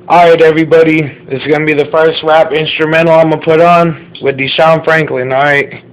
Alright, everybody. This is going to be the first rap instrumental I'm going to put on with Deshaun Franklin, alright?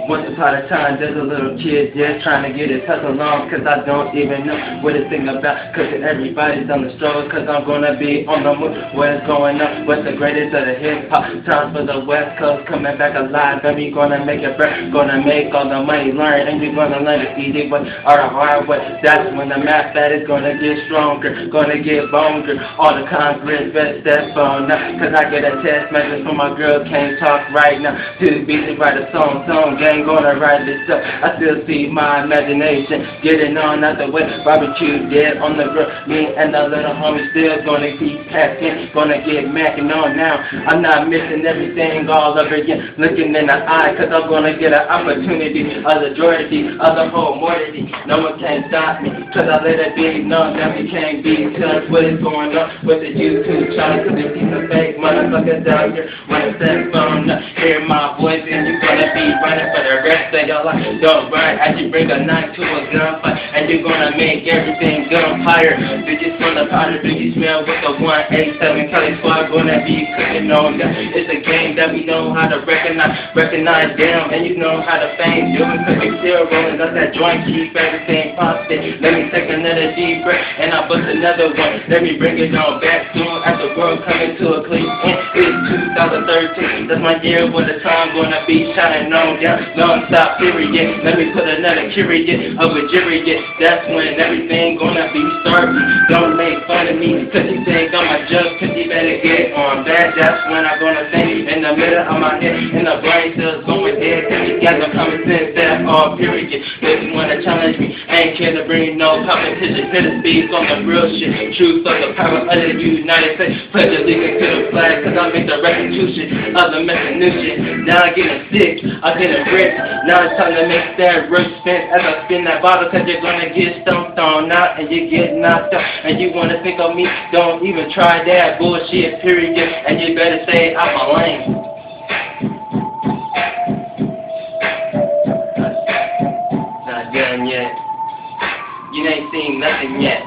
Once upon a time, there's a little kid just trying to get his hustle on, cause I don't even know what to think about, cause everybody's on the struggle, cause I'm gonna be on the move. What's going on? What's the greatest of the hip hop? Time for the West Coast coming back alive, and we gonna make it break, gonna make all the money learn, and you're gonna learn the easy way or the hard way. That's when the math that is gonna get stronger, gonna get longer. All the Congress better step on now, cause I get a text message from my girl, can't talk right now. Too busy write a song, ain't gonna write this up. I still see my imagination getting on out the way. Barbecue dead on the grill. Me and the little homie still gonna keep packing, gonna get macking on now. I'm not missing everything all over again. Looking in the eye, cause I'm gonna get an opportunity of the majority of the whole mortality. No one can stop me, cause I let it be known that we can't be. Cause what is going on with the YouTube channel? Cause there's some fake motherfuckers out here wanna set phone up. Hear my voice and you gonna be running for the rest of your life. Don't run as you bring a knife to a gunfight, and you're gonna make everything gunfire. Do you smell the powder? Do you smell what the 187 Kelly Squad gonna be cooking on? It's a game that we know how to recognize them, and you know how to fame do it, cause we still rolling up that joint, keep everything positive. Let me take another deep breath, and I'll bust another one. Let me bring it on back soon as the world coming to a clean end. It's 2013, that's my year where the sun gonna be shining on down. Non-stop period. Let me put another period of a period. That's when everything gonna be starting. Don't make fun of me, cause you think I'm a joke, cause you better get on that. That's when I'm gonna think in the middle of my head, and the brain cells going dead, cause you got no common sense, that all period. If you wanna challenge me, I ain't care to bring no competition, to the speed on the real shit. Truth of the power of the United States. Pledge allegiance to the flag, cause I make the restitution of the messing new shit. Now I'm getting sick, I'm getting rich. Now it's time to make that rush spin as I spin that bottle, cause you're gonna get stumped on out and you get knocked out. And you wanna think of me, don't even try that bullshit, period. And you better say I'm a lame. Not done yet. You ain't seen nothing yet.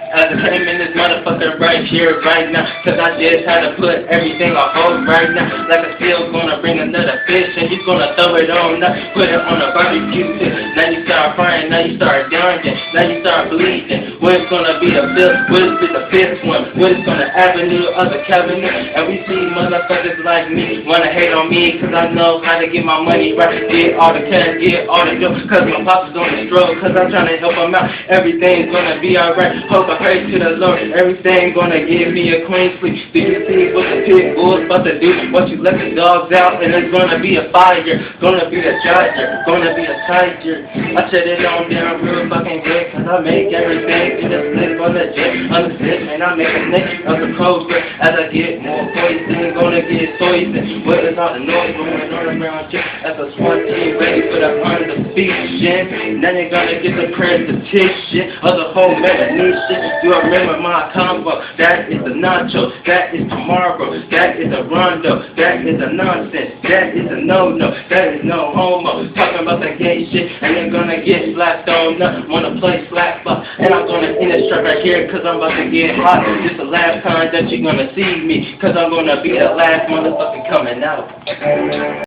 As I came in this motherfucker right here, right now, cause I just had to put everything on hold right now. Like I'm still gonna bring another fish, and he's gonna throw it on now, put it on a barbecue pit. Now you start frying, now you start dying, now you start bleeding. What's gonna be the fifth? What is the fifth one? What is gonna avenue of the cabinet? And we see motherfuckers like me wanna hate on me, cause I know how to get my money right. Get all the cash, get all the dough, cause my pops is on the stroke, cause I'm trying to help him out. Everything's gonna be alright. Hope I pray to the Lord, everything gonna give me a clean sleep. Do you see what the pit bull's about to do? What you let the dogs out, and it's gonna be a fire, gonna be a charger, gonna be a tiger. I shut it on down real fucking good, cause I make everything get a slip on the jet, on the slip, and I make a neck of the cobra. As I get more poison, gonna get poison. What is all the noise going on around you? As a SWAT team ready for the undefeated. Now you're gonna get the presentation of the whole nation. Do I remember my combo? That is the nacho, that is tomorrow, that is a rondo, that is a nonsense, that is a no-no, that is no homo. Talking about that gay shit, and you're gonna get slapped on up, wanna play slap up, and I'm gonna end this track right here, cause I'm about to get hot. This the last time that you're gonna see me, cause I'm gonna be the last motherfucker coming out.